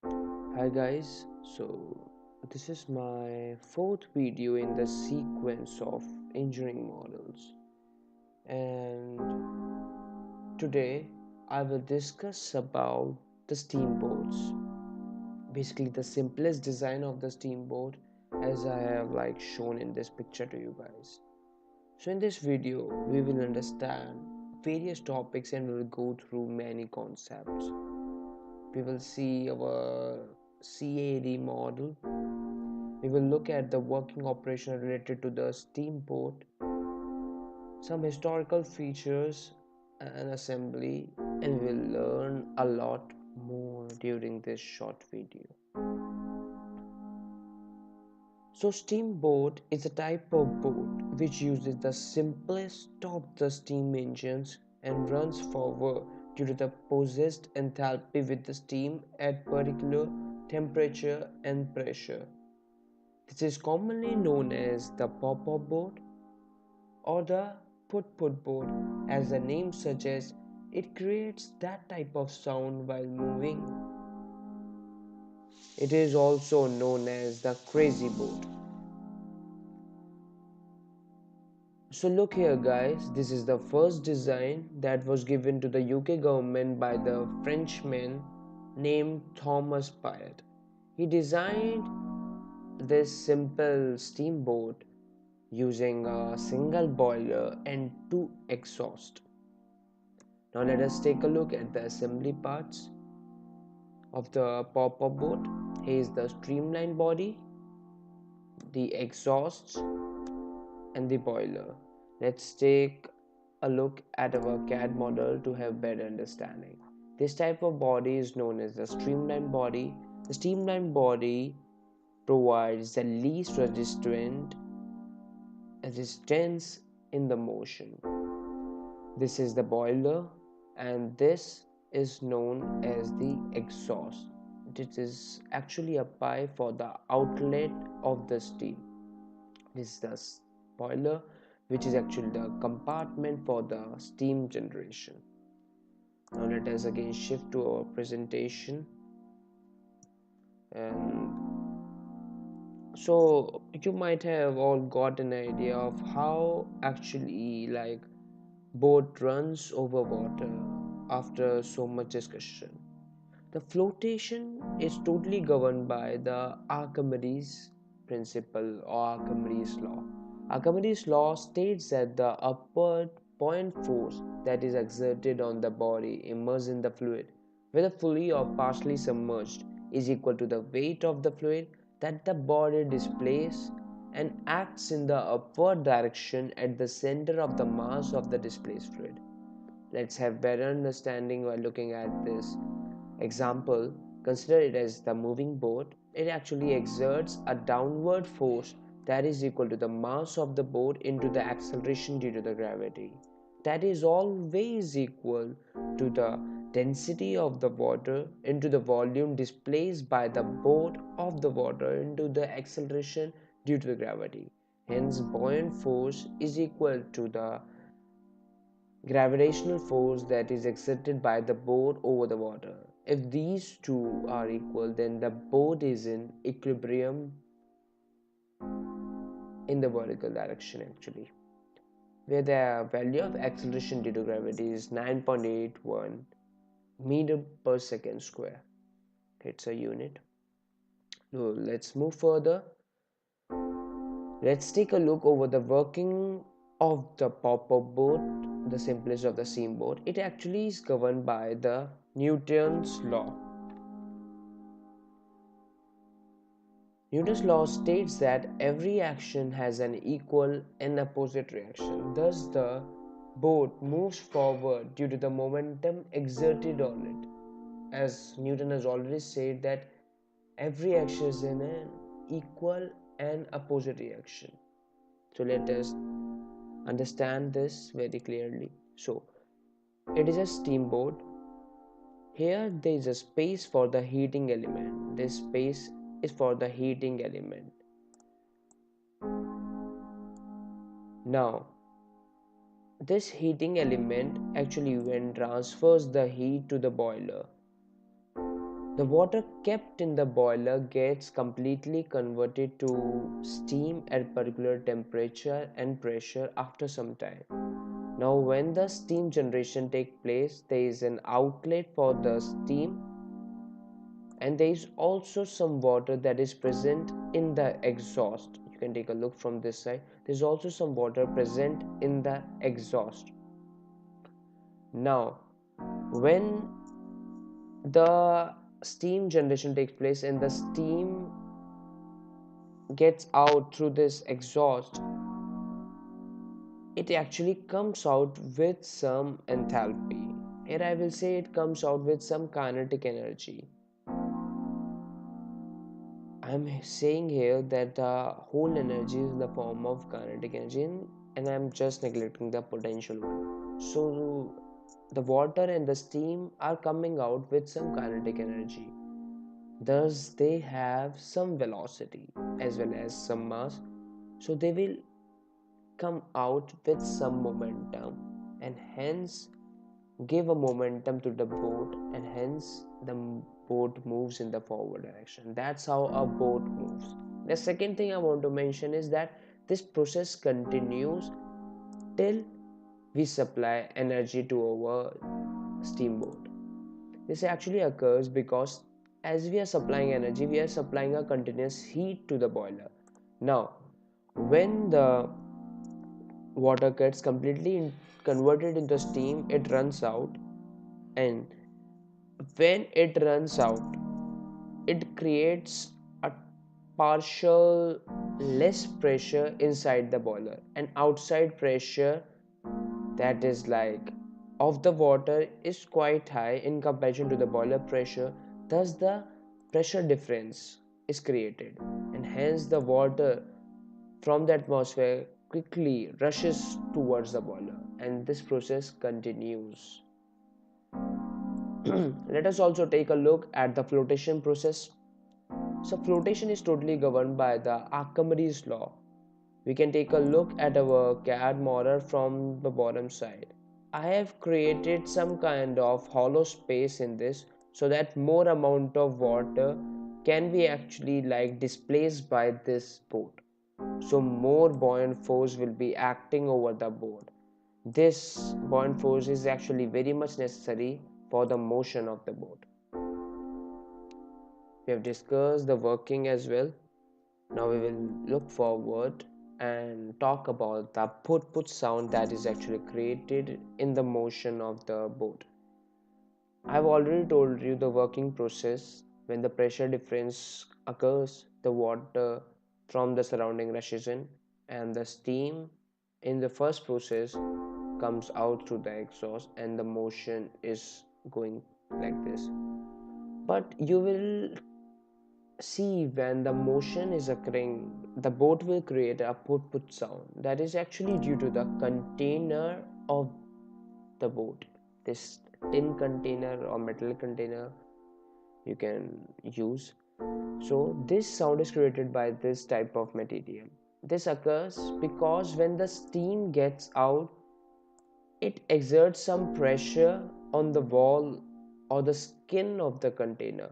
Hi guys, so this is my fourth video in the sequence of engineering models, and today I will discuss about the steamboats. Basically the simplest design of the steamboat as I have shown in this picture to you guys. So in this video we will understand various topics and we will go through many concepts. We will see our CAD model. We will look at the working operation related to the steamboat, some historical features and assembly, and we will learn a lot more during this short video. So steamboat is a type of boat which uses the simplest of the steam engines and runs forward due to the possessed enthalpy with the steam at particular temperature and pressure. This is commonly known as the pop-up boat or the Putput boat. As the name suggests, it creates that type of sound while moving. It is also known as the crazy boat. So look here guys, this is the first design that was given to the UK government by the Frenchman named Thomas Pyatt. He designed this simple steamboat using a single boiler and two exhausts. Now let us take a look at the assembly parts of the pop-up boat. Here is the streamlined body, the exhausts and the boiler. Let's take a look at our CAD model to have better understanding. This type of body is known as the streamlined body. The streamlined body provides the least resistance in the motion. This is the boiler and this is known as the exhaust. It is actually a pipe for the outlet of the steam. This is the boiler, which is actually the compartment for the steam generation. Now let us again shift to our presentation. And so you might have all got an idea of how actually boat runs over water after so much discussion. The flotation is totally governed by the Archimedes principle or Archimedes law. Archimedes law states that the upward point force that is exerted on the body immersed in the fluid, whether fully or partially submerged, is equal to the weight of the fluid that the body displaces and acts in the upward direction at the center of the mass of the displaced fluid. Let's have better understanding while looking at this example. Consider it as the moving boat. It actually exerts a downward force that is equal to the mass of the boat into the acceleration due to the gravity. That is always equal to the density of the water into the volume displaced by the boat of the water into the acceleration due to the gravity. Hence, buoyant force is equal to the gravitational force that is exerted by the boat over the water. If these two are equal, then the boat is in equilibrium in the vertical direction actually, where the value of acceleration due to gravity is 9.81 meter per second square. It's a unit. So let's move further. Let's take a look over the working of the pop-up boat, the simplest of the steamboat. It actually is governed by the Newton's law. Newton's law states that every action has an equal and opposite reaction. Thus, the boat moves forward due to the momentum exerted on it. As Newton has already said that every action is in an equal and opposite reaction. So let us understand this very clearly. So it is a steamboat. Here there is a space for the heating element. This space is for the heating element. Now this heating element actually when transfers the heat to the boiler, The water kept in the boiler gets completely converted to steam at particular temperature and pressure after some time. Now, when the steam generation takes place, there is an outlet for the steam, and there is also some water that is present in the exhaust. You can take a look from this side. There's also some water present in the exhaust. Now, when the steam generation takes place and the steam gets out through this exhaust, it actually comes out with some enthalpy. Here I will say it comes out with some kinetic energy. I'm saying here that the whole energy is in the form of kinetic energy, and I'm just neglecting the potential one. So the water and the steam are coming out with some kinetic energy. Thus, they have some velocity as well as some mass. So they will come out with some momentum and hence give a momentum to the boat, and hence the boat moves in the forward direction. That's how a boat moves. The second thing I want to mention is that this process continues till we supply energy to our steamboat. This actually occurs because as we are supplying energy, we are supplying a continuous heat to the boiler. Now, when the water gets completely converted into steam, it runs out, and when it runs out, it creates a partial less pressure inside the boiler, and outside pressure, that is like of the water, is quite high in comparison to the boiler pressure. Thus the pressure difference is created, and hence the water from the atmosphere quickly rushes towards the boiler, and this process continues. Let us also take a look at the flotation process. So flotation is totally governed by the Archimedes law. We can take a look at our CAD model from the bottom side. I have created some kind of hollow space in this so that more amount of water can be actually like displaced by this boat. So more buoyant force will be acting over the boat. This buoyant force is actually very much necessary for the motion of the boat. We have discussed the working as well. Now we will look forward and talk about the put sound that is actually created in the motion of the boat. I've already told you the working process. When the pressure difference occurs, the water from the surrounding rushes in, and the steam in the first process comes out through the exhaust, and the motion is going like this. But you will see when the motion is occurring, the boat will create a put sound. That is actually due to the container of the boat. This tin container or metal container you can use. So this sound is created by this type of material. This occurs because when the steam gets out, it exerts some pressure on the wall or the skin of the container,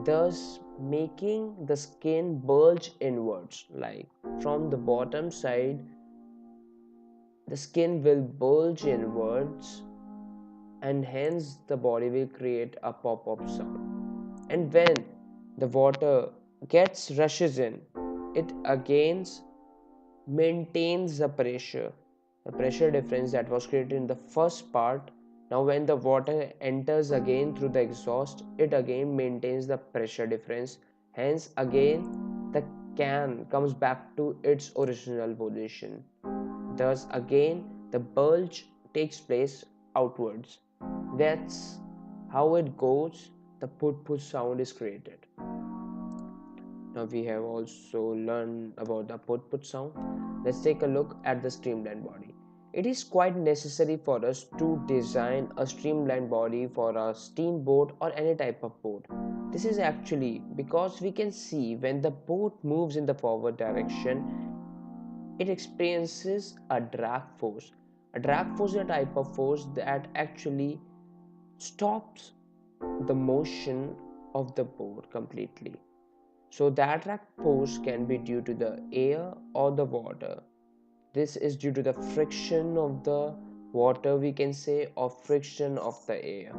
thus making the skin bulge inwards. Like from the bottom side, the skin will bulge inwards, and hence the body will create a pop-up sound. And when the water gets rushes in, it again maintains the pressure difference that was created in the first part. Now when the water enters again through the exhaust, it again maintains the pressure difference, hence again the can comes back to its original position. Thus again the bulge takes place outwards. That's how it goes. The put sound is created. Now we have also learned about the put sound. Let's take a look at the streamlined body. It is quite necessary for us to design a streamlined body for a steamboat or any type of boat. This is actually because we can see when the boat moves in the forward direction, it experiences a drag force. A drag force is a type of force that actually stops the motion of the boat completely. So the attract force can be due to the air or the water. This is due to the friction of the water, we can say, or friction of the air.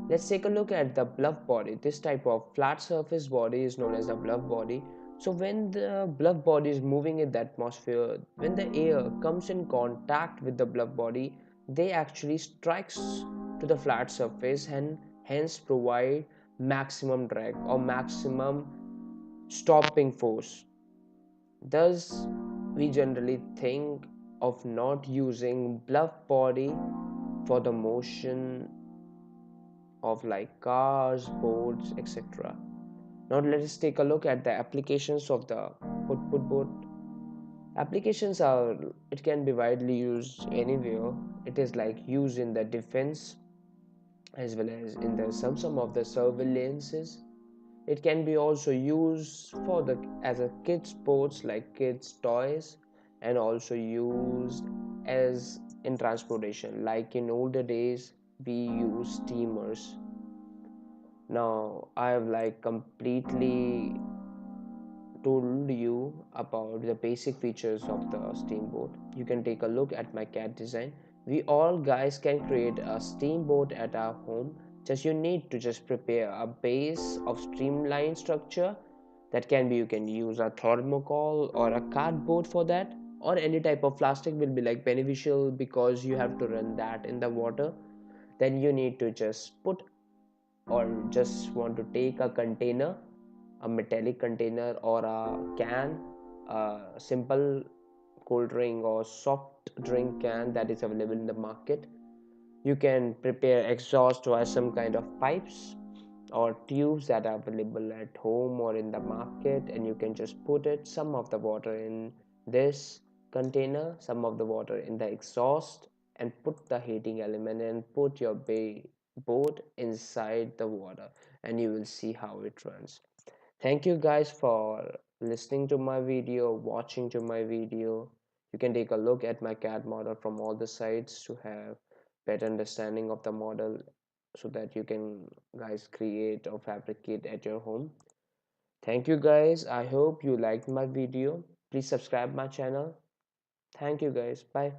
Let's take a look at the bluff body. This type of flat surface body is known as a bluff body. So when the bluff body is moving in the atmosphere, when the air comes in contact with the bluff body, they actually strikes to the flat surface and hence provide maximum drag or maximum stopping force. Thus, we generally think of not using bluff body for the motion of like cars, boats, etc. Now let us take a look at the applications of the Putput boat. Applications are, it can be widely used anywhere. It is like used in the defense as well as in the some of the surveillances. It can be also used for the as a kids sports like kids toys, and also used as in transportation like in older days we use steamers. Now I have like completely told you about the basic features of the steamboat. You can take a look at my cat design. We all guys can create a steamboat at our home. Just you need to just prepare a base of streamlined structure. That can be, you can use a thermocol or a cardboard for that, or any type of plastic will be like beneficial because you have to run that in the water. Then you need to just put or just want to take a container, a metallic container or a can, a simple cold drink or soft drink can that is available in the market. You can prepare exhaust via some kind of pipes or tubes that are available at home or in the market, and you can just put it some of the water in this container, some of the water in the exhaust, and put the heating element and put your boat inside the water, and you will see how it runs. Thank you guys for listening to my video, watching to my video. You can take a look at my CAD model from all the sides to have better understanding of the model so that you can guys create or fabricate at your home. Thank you guys. I hope you liked my video. Please subscribe my channel. Thank you guys. Bye.